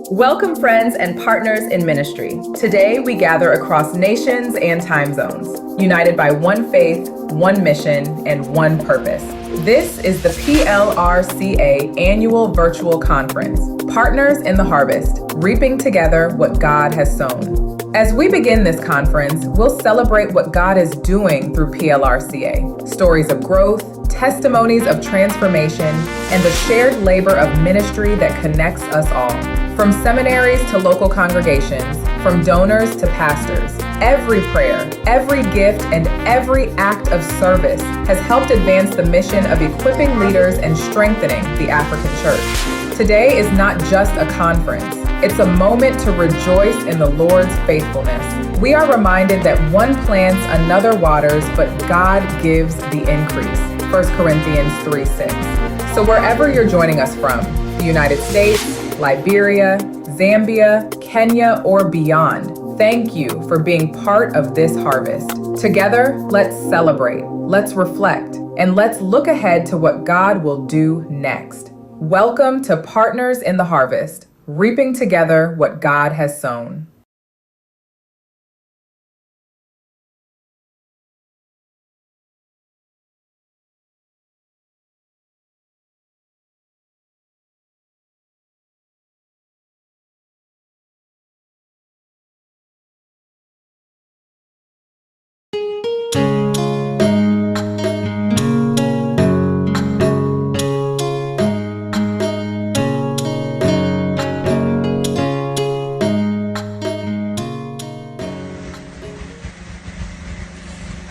Welcome, friends and partners in ministry. Today, we gather across nations and time zones, united by one faith, one mission, and one purpose. This is the PLRCA Annual Virtual Conference, Partners in the Harvest, reaping together what God has sown. As we begin this conference, we'll celebrate what God is doing through PLRCA, stories of growth, testimonies of transformation, and the shared labor of ministry that connects us all. From seminaries to local congregations, from donors to pastors, every prayer, every gift, and every act of service has helped advance the mission of equipping leaders and strengthening the African church. Today is not just a conference. It's a moment to rejoice in the Lord's faithfulness. We are reminded that one plants, another waters, but God gives the increase. 1 Corinthians 3:6. So wherever you're joining us from, the United States, Liberia, Zambia, Kenya, or beyond, thank you for being part of this harvest. Together, let's celebrate, let's reflect, and let's look ahead to what God will do next. Welcome to Partners in the Harvest, reaping together what God has sown.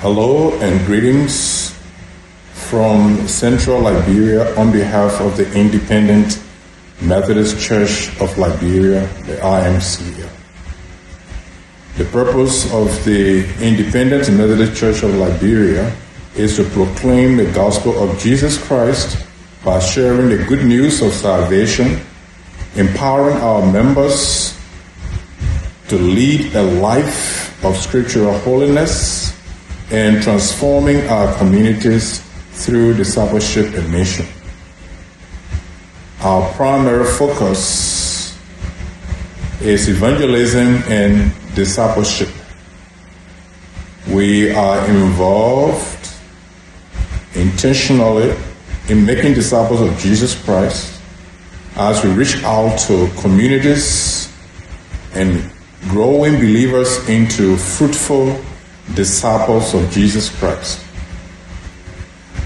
Hello and greetings from Central Liberia on behalf of the Independent Methodist Church of Liberia, the IMCL. The purpose of the Independent Methodist Church of Liberia is to proclaim the gospel of Jesus Christ by sharing the good news of salvation, empowering our members to lead a life of scriptural holiness, and transforming our communities through discipleship and mission. Our primary focus is evangelism and discipleship. We are involved intentionally in making disciples of Jesus Christ as we reach out to communities and growing believers into fruitful disciples of Jesus Christ.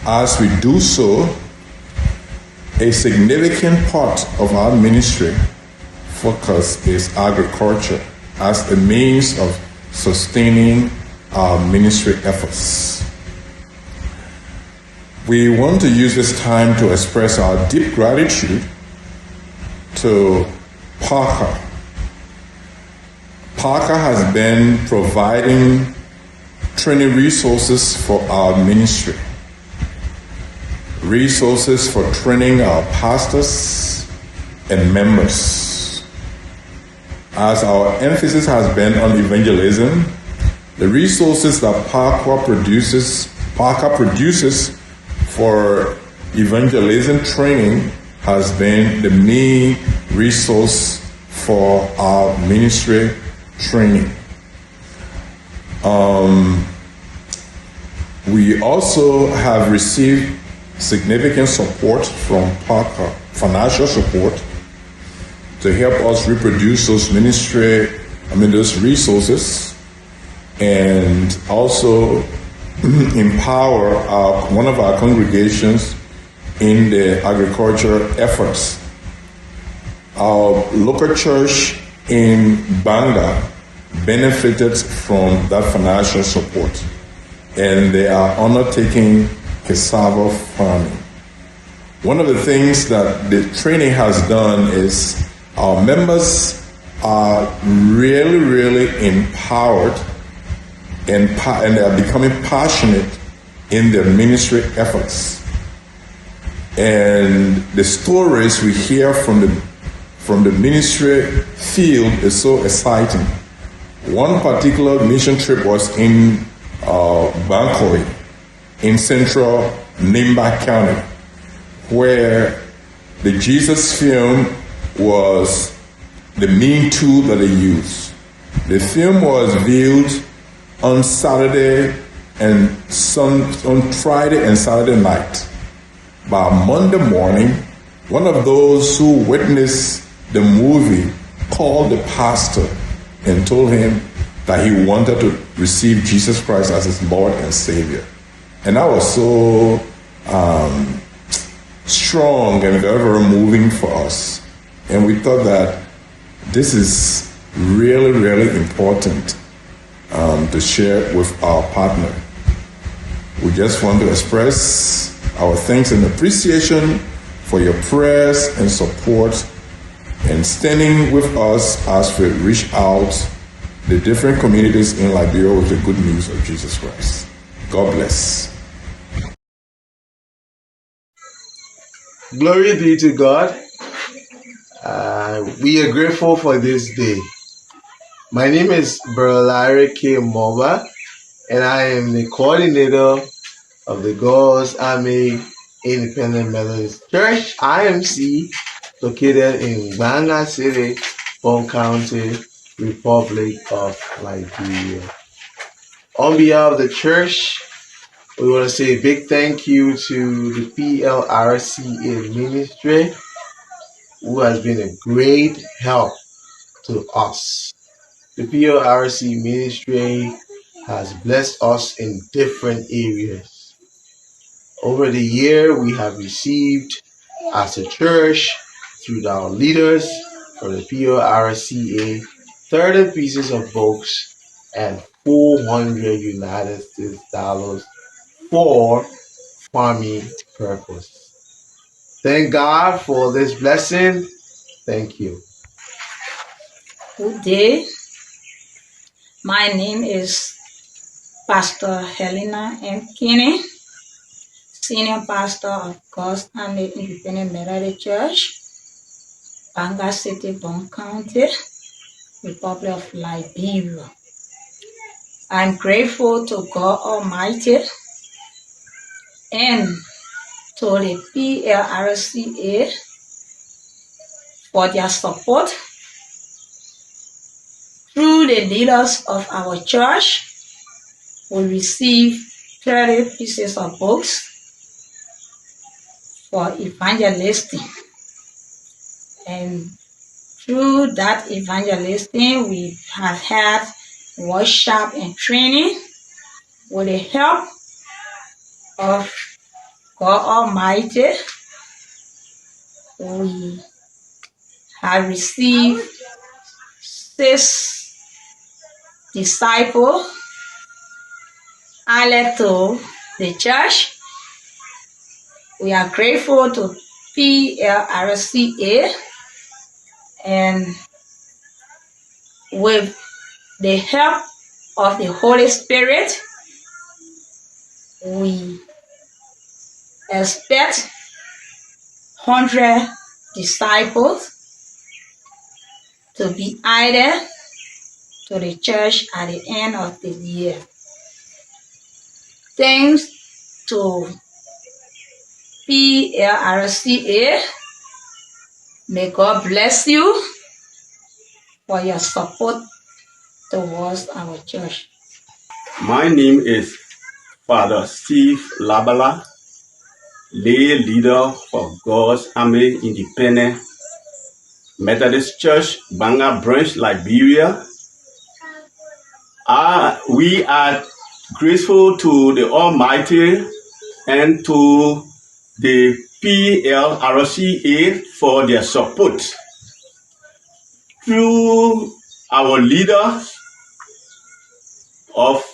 As we do so, a significant part of our ministry focus is agriculture as a means of sustaining our ministry efforts. We want to use this time to express our deep gratitude to PLRCA. PLRCA has been providing training resources for our ministry, resources for training our pastors and members. As our emphasis has been on evangelism, the resources that PLRCA produces for evangelism training has been the main resource for our ministry training. We also have received significant support from PLRCA, financial support, to help us reproduce those those resources, and also empower one of our congregations in the agricultural efforts. Our local church in Banga benefited from that financial support, and they are undertaking cassava farming. One of the things that the training has done is our members are really empowered and they are becoming passionate in their ministry efforts. And the stories we hear from the ministry field is so exciting. One particular mission trip was in Bangkok, in central Nimba County, where the Jesus film was the main tool that they used. The film was viewed on Saturday and on Friday and Saturday night. By Monday morning, one of those who witnessed the movie called the pastor and told him that he wanted to receive Jesus Christ as his Lord and Savior. And that was so strong and very, very moving for us. And we thought that this is really, really important to share with our partner. We just want to express our thanks and appreciation for your prayers and support and standing with us as we reach out the different communities in Liberia with the good news of Jesus Christ. God bless. Glory be to God. We are grateful for this day. My name is PLRCA Moba, and I am the coordinator of the God's Army Independent Methodist Church, IMC, located in Banga City, Bon County, Republic of Liberia. On behalf of the church, we want to say a big thank you to the PLRCA ministry, who has been a great help to us. The PLRC ministry has blessed us in different areas. Over the year, we have received as a church through our leaders from the PLRCA 30 pieces of books and 400 United States dollars for farming purpose. Thank God for this blessing. Thank you. Good day. My name is Pastor Helena M. Kinney, Senior Pastor of God's Army Independent Methodist Church, Banga City, Bon County, Republic of Liberia. I'm grateful to God Almighty and to the PLRCA for their support through the leaders of our church. We receive 30 pieces of books for evangelisting. And through that evangelisting, we have had workshop and training. With the help of God Almighty, we have received 6 disciples added to the church. We are grateful to PLRCA, and with the help of the Holy Spirit, we expect 100 disciples to be added to the church at the end of the year. Thanks to PLRCA. May God bless you for your support towards our church. My name is Father Steve Labala, lay leader for God's Army Independent Methodist Church, Banga Branch, Liberia. We are grateful to the Almighty and to the PLRCA for their support. Through our leaders of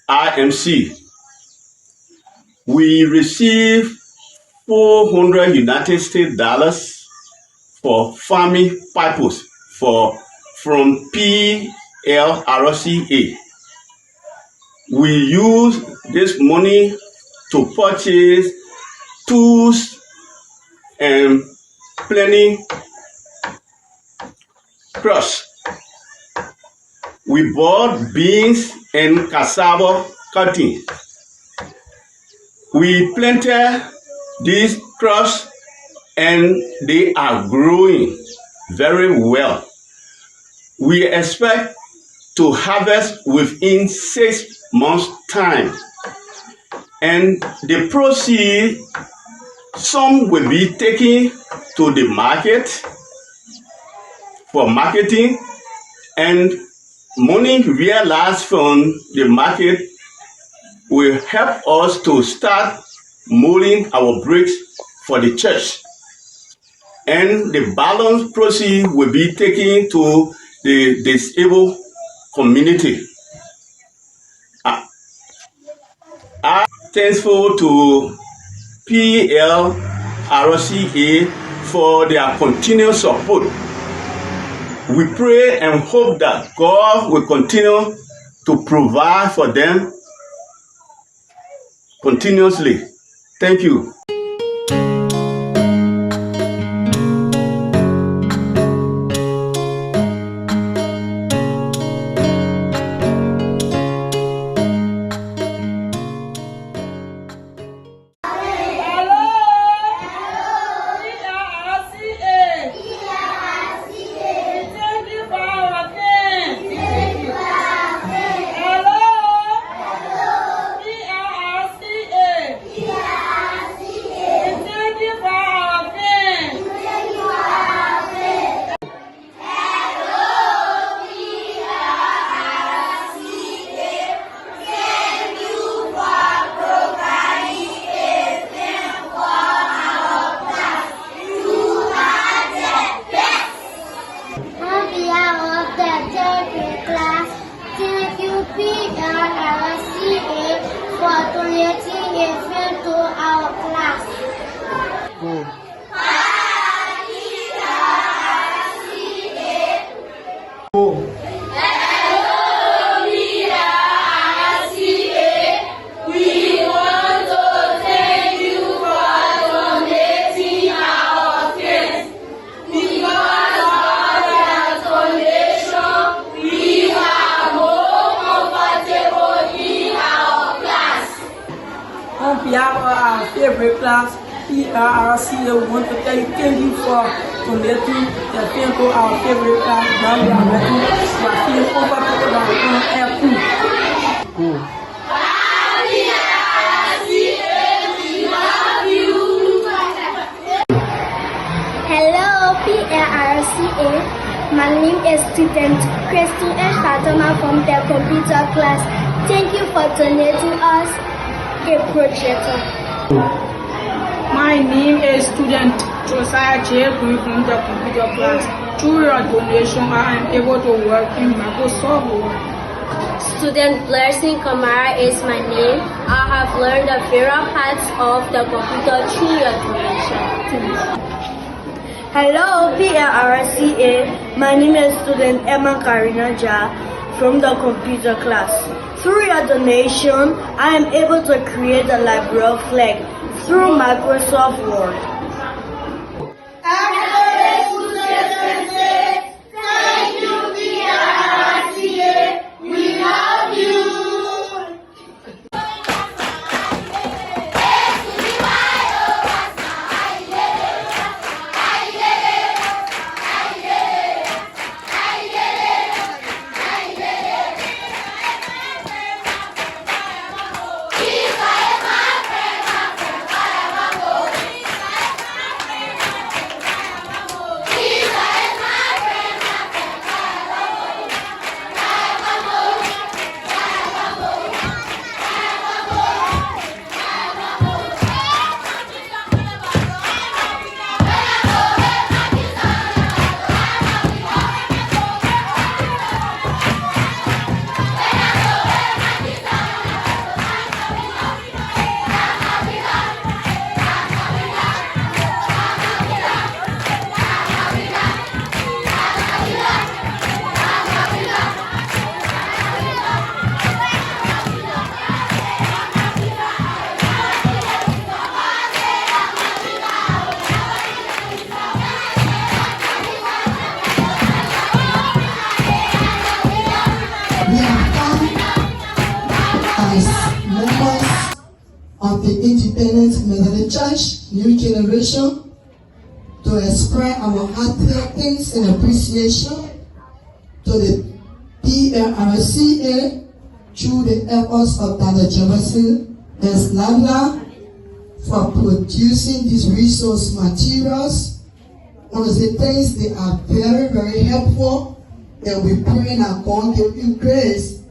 IMC, we receive 400 United States dollars for farming purpose from PLRCA. We use this money to purchase tools and plenty crops. We bought beans and cassava cuttings. We planted these crops and they are growing very well. We expect to harvest within 6 months' time. And the proceeds, some will be taken to the market for marketing, and money realized from the market will help us to start molding our bricks for the church. And the balance proceeds will be taken to the disabled community. I'm thankful to PLRCA for their continued support. We pray and hope that God will continue to provide for them continuously. Thank you. PLRCA for donating a film to our class. On behalf of our favorite class, PLRCA, we want to thank you for donating the film to our favorite class. Now we are ready to film over to the airport. Hello, PLRCA. My name is student Christine S. Fatoma from the computer class. Thank you for donating us a projector. My name is student Josiah J. Green from the computer class. Through your donation, I am able to work in Microsoft Word. Student Blessing Kamara is my name. I have learned the various parts of the computer through your donation. Hello, PLRCA. My name is student Emma Karina Ja from the computer class. Through your donation, I am able to create a liberal flag through Microsoft Word. Thank you, PLRCA. We love you. the church, new generation, to express our heartfelt thanks and appreciation to the PLRCA through the efforts of Dr. Jefferson S. for producing these resource materials. I want to say thanks, they are very, very helpful, and we pray that God give you grace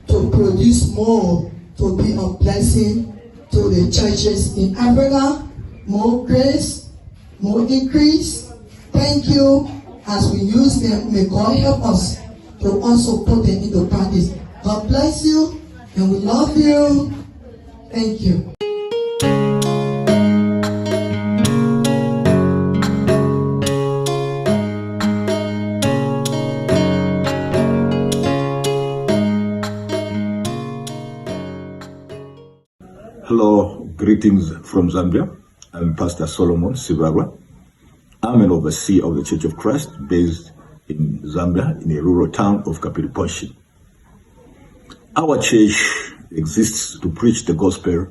to produce more, to be a blessing to the churches in Africa. More grace, more increase. Thank you. As we use them, may God help us to also put them into practice. God bless you, and we love you. Thank you. Hello, greetings from Zambia. I'm Pastor Solomon Sibagwa. I'm an overseer of the Church of Christ based in Zambia in a rural town of Kapiriponshi. Our church exists to preach the gospel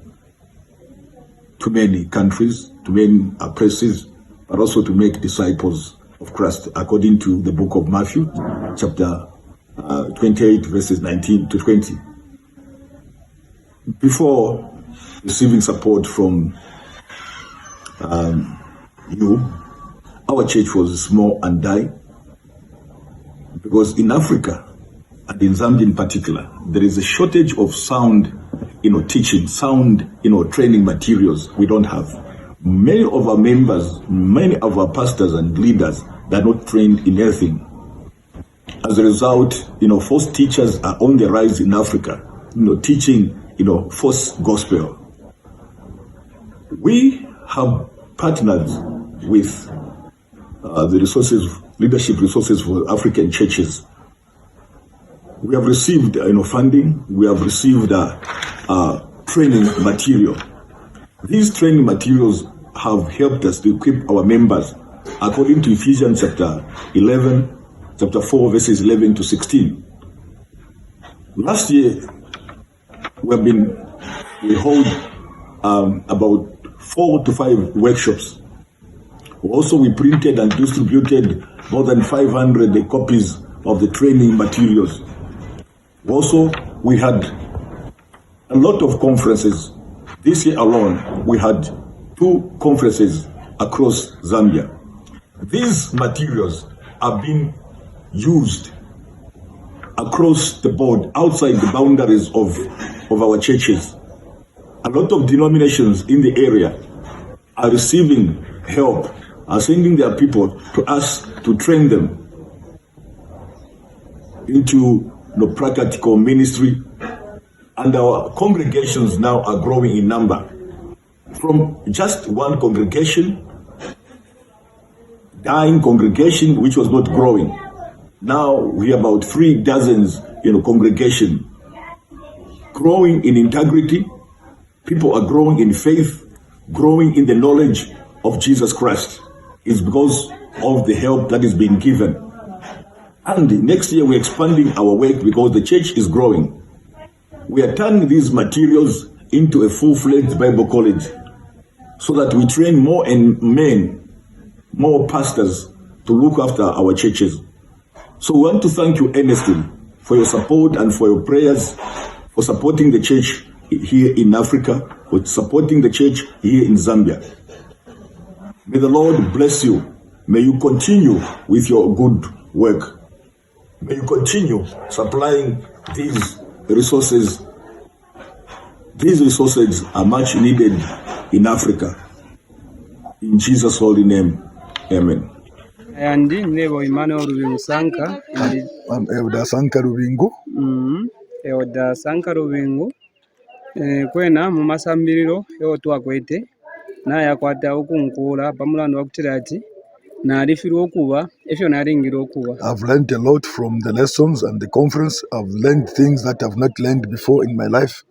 to many countries, to many places, but also to make disciples of Christ according to the book of Matthew, chapter 28, verses 19 to 20. Before receiving support from you, our church was small and die, because in Africa and in Zambia in particular, there is a shortage of sound, teaching, sound, training materials. We don't have. Many of our members, many of our pastors and leaders, they're not trained in anything. As a result, false teachers are on the rise in Africa, teaching, false gospel. We have partnered with the leadership resources for African churches. We have received funding. We have received training material. These training materials have helped us to equip our members according to Ephesians chapter 4, verses 11 to 16. Last year, we hold about 4 to 5 workshops. Also, we printed and distributed more than 500 copies of the training materials. Also, we had a lot of conferences. This year alone, we had 2 conferences across Zambia. These materials are being used across the board, outside the boundaries of our churches. A lot of denominations in the area are receiving help, are sending their people to us to train them into practical ministry, and our congregations now are growing in number. From just one congregation, dying congregation which was not growing, now we have about 3 dozens congregation growing in integrity. People are growing in faith, growing in the knowledge of Jesus Christ. It's because of the help that is being given. And next year we're expanding our work because the church is growing. We are turning these materials into a full-fledged Bible college so that we train more men, more pastors to look after our churches. So we want to thank you earnestly for your support and for your prayers, for supporting the church here in Africa, for supporting the church here in Zambia. May the Lord bless you. May you continue with your good work. May you continue supplying these resources. These resources are much needed in Africa. In Jesus' holy name, amen. And Nebo Emmanuel Rubingu Sanka. I'm Elder Sanka Rubingu. Elder Sanka Rubingu. Kwena mu masambiriro y'otwakwete n'ayakwata okunkula pamulando wakutira ati n'alifirwa okuba efyo n'alingira okuba. I've learned a lot from the lessons and the conference. I've learned things that I've not learned before in my life.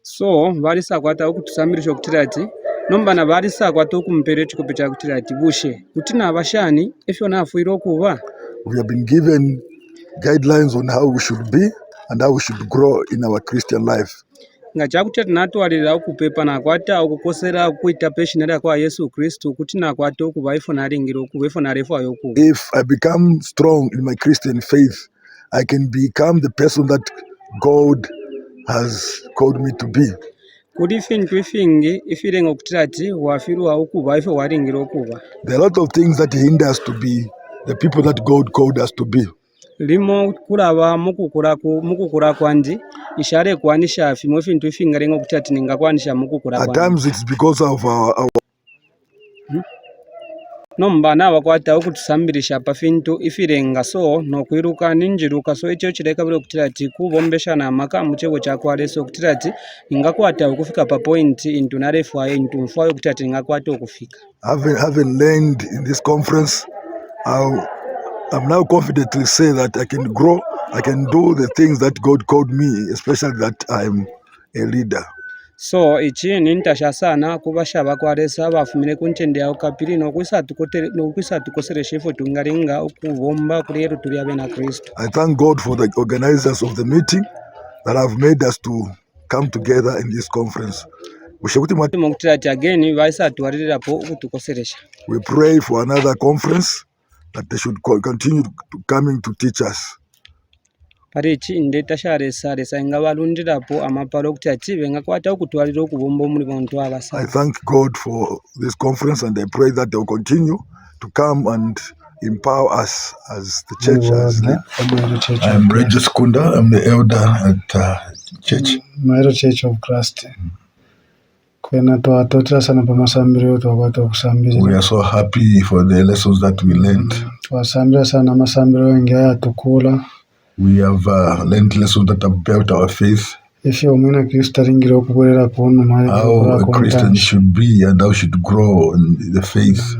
So balisakwata okutusambirisha okutira ati nombana balisakwata okumpera ekikopo kyakutira ati bushe kuti n'abashani efyo n'afuirwa okuba. We have been given guidelines on how we should be and how we should grow in our Christian life. nga chakuti natwalira okupepa nakwata okukosera kuita peshinera kwa Yesu Kristu kuti nakwata okuba ifo nalingira okuba ifo narefayo okuba. If I become strong in my Christian faith, I can become the person that God has called me to be. Kuti fintu ifingi ifirenga okutira ati wafirwa okuba ifo walingira okuba. There are a lot of things that hinder us to be the people that God called us to be. Limo kulaba mukukura kwandi ishare kwanisha fimwe fintu ifingarenga okutira ati ningakwanisha mukukura kwandi. At times it's because of our Nombana abakwata okutusambirisha pa fintu ifirenga so nokwiruka ninjiruka so ekyo kireka bire okutira ati kubombesha na maka muchebo chakwaleso okutira ati ningakwata okufika pa point into narefayo into mfayo okutira ati ningakwata okufika. Having learned in this conference, I'm now confident to say that I can grow, I can do the things that God called me, especially that I'm a leader. So ichi nintasha sana kubasha bakwalesa bafumire kuntende yao kapiri nokwisa tukosere shefo tungaringa okubomba kulero tuli abe na Kristo. I thank God for the organizers of the meeting that have made us to come together in this conference. We pray for another conference that they should continue to coming to teach us. I thank God for this conference, and I pray that they will continue to come and empower us as the church. I'm Regis Kunda. I'm the elder at church. Mairo Church of Christ. We are so happy for the lessons that we learned. We have learned lessons that have built our faith. How a Christian should be and how should grow in the faith.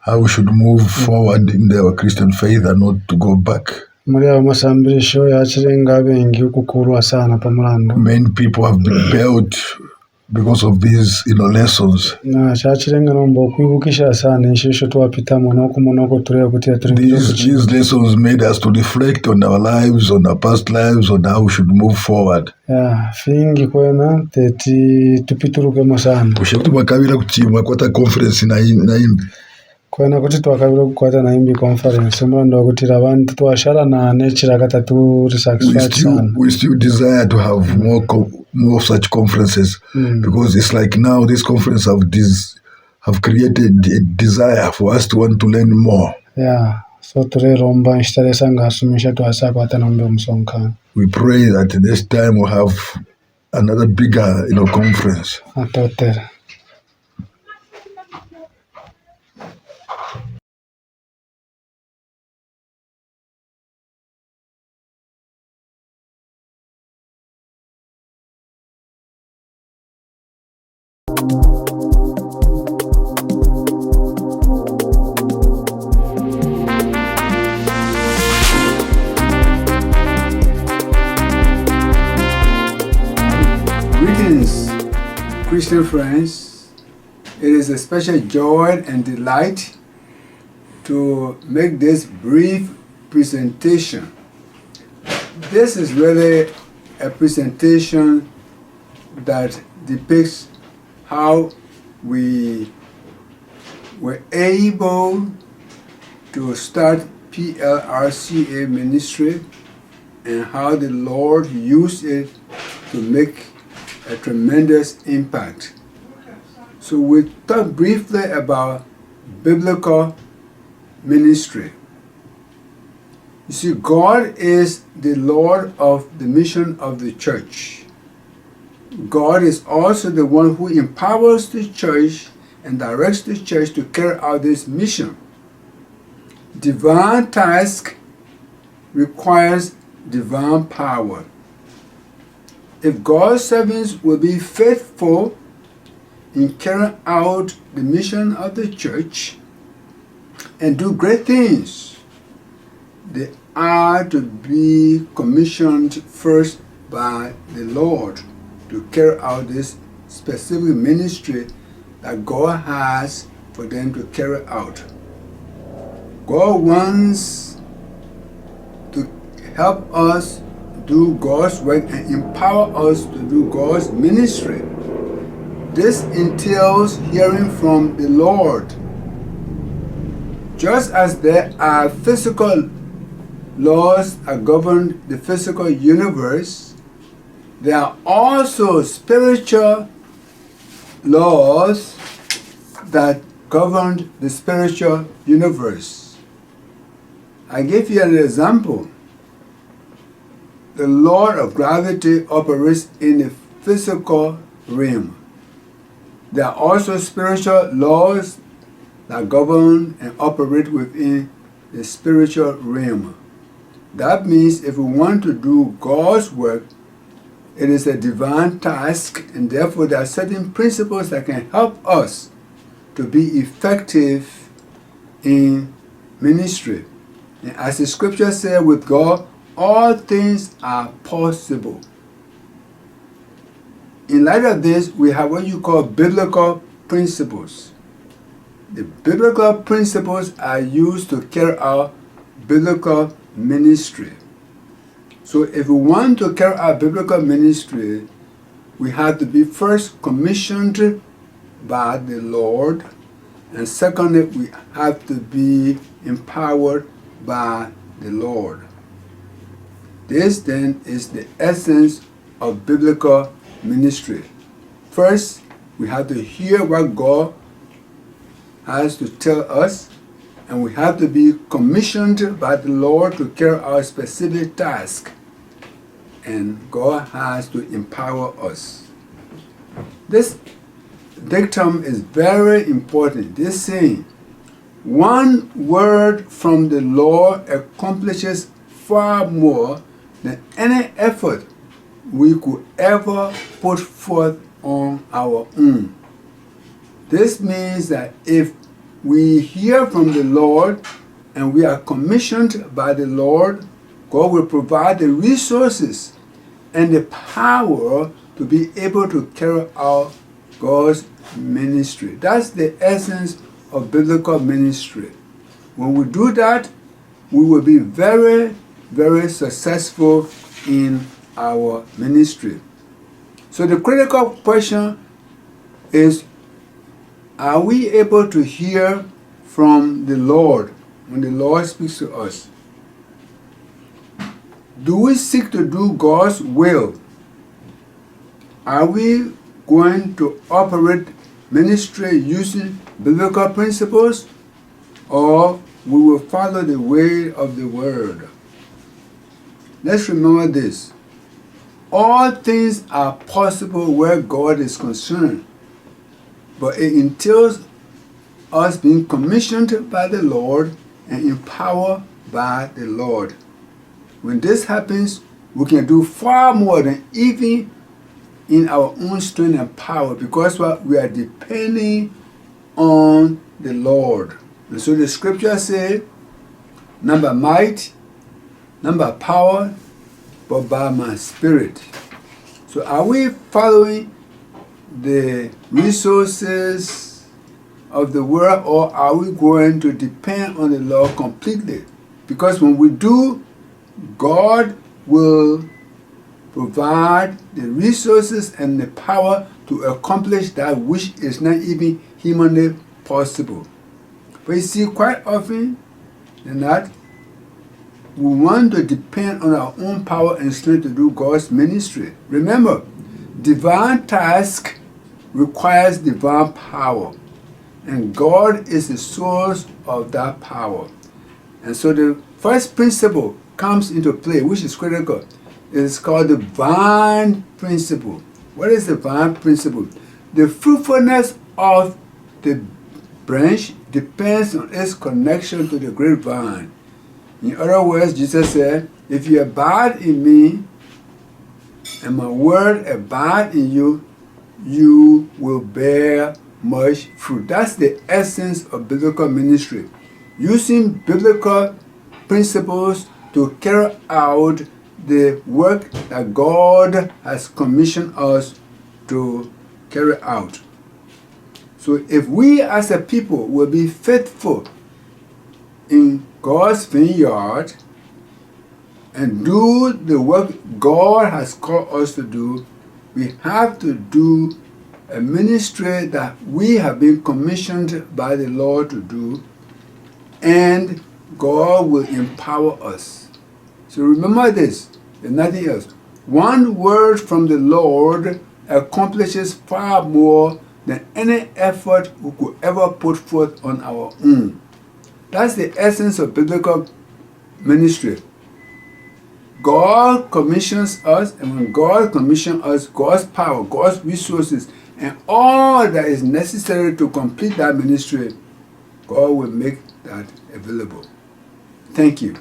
How we should move forward in our Christian faith and not to go back. Many people have been built because of these lessons. These lessons made us to reflect on our lives, on our past lives, on how we should move forward. Conference kwena kuti twakabira kukwata na imbi conference mulondo kuti abantu twashara na nature gatatu resatisfaction. We still desire to have more such conferences because it's like now this conference have created a desire for us to want to learn more. So tureromba instalesa ngasumisha twasa kwata nombe musonka. We pray that this time we'll have another bigger conference. Atotera. Greetings, Christian friends. It is a special joy and delight to make this brief presentation. This is really a presentation that depicts how we were able to start PLRCA ministry and how the Lord used it to make a tremendous impact. So we talk briefly about biblical ministry. You see, God is the Lord of the mission of the church. God is also the one who empowers the church and directs the church to carry out this mission. Divine task requires divine power. If God's servants will be faithful in carrying out the mission of the church and do great things, they are to be commissioned first by the Lord to carry out this specific ministry that God has for them to carry out. God wants to help us do God's work and empower us to do God's ministry. This entails hearing from the Lord. Just as there are physical laws that govern the physical universe, there are also spiritual laws that govern the spiritual universe. I give you an example. The law of gravity operates in the physical realm. There are also spiritual laws that govern and operate within the spiritual realm. That means if we want to do God's work, it is a divine task, and therefore there are certain principles that can help us to be effective in ministry. And as the scripture says, with God, all things are possible. In light of this, we have what you call biblical principles. The biblical principles are used to carry out biblical ministry. So if we want to carry out biblical ministry, we have to be first commissioned by the Lord, and secondly, we have to be empowered by the Lord. This then is the essence of biblical ministry. First, we have to hear what God has to tell us, and we have to be commissioned by the Lord to carry out a specific task, and God has to empower us. This dictum is very important. This saying, one word from the Lord accomplishes far more than any effort we could ever put forth on our own. This means that if we hear from the Lord and we are commissioned by the Lord, God will provide the resources and the power to be able to carry out God's ministry. That's the essence of biblical ministry. When we do that, we will be very, very successful in our ministry. So the critical question is, are we able to hear from the Lord when the Lord speaks to us? Do we seek to do God's will? Are we going to operate ministry using biblical principles, or we will follow the way of the world? Let's remember this. All things are possible where God is concerned, but it entails us being commissioned by the Lord and empowered by the Lord. When this happens, we can do far more than even in our own strength and power, because we are depending on the Lord. And so the scripture says, not by might, not by power, but by my spirit. So are we following the resources of the world, or are we going to depend on the Lord completely? Because when we do, God will provide the resources and the power to accomplish that which is not even humanly possible. But you see, quite often than not, we want to depend on our own power and strength to do God's ministry. Remember, divine task requires divine power, and God is the source of that power. And so the first principle comes into play, which is critical. It's called the vine principle. What is the vine principle? The fruitfulness of the branch depends on its connection to the grapevine. In other words, Jesus said, if you abide in me and my word abide in you, you will bear much fruit. That's the essence of biblical ministry. Using biblical principles to carry out the work that God has commissioned us to carry out. So if we as a people will be faithful in God's vineyard and do the work God has called us to do, we have to do a ministry that we have been commissioned by the Lord to do, and God will empower us. So remember this, and nothing else. One word from the Lord accomplishes far more than any effort we could ever put forth on our own. That's the essence of biblical ministry. God commissions us, and when God commissions us, God's power, God's resources, and all that is necessary to complete that ministry, God will make that available. Thank you.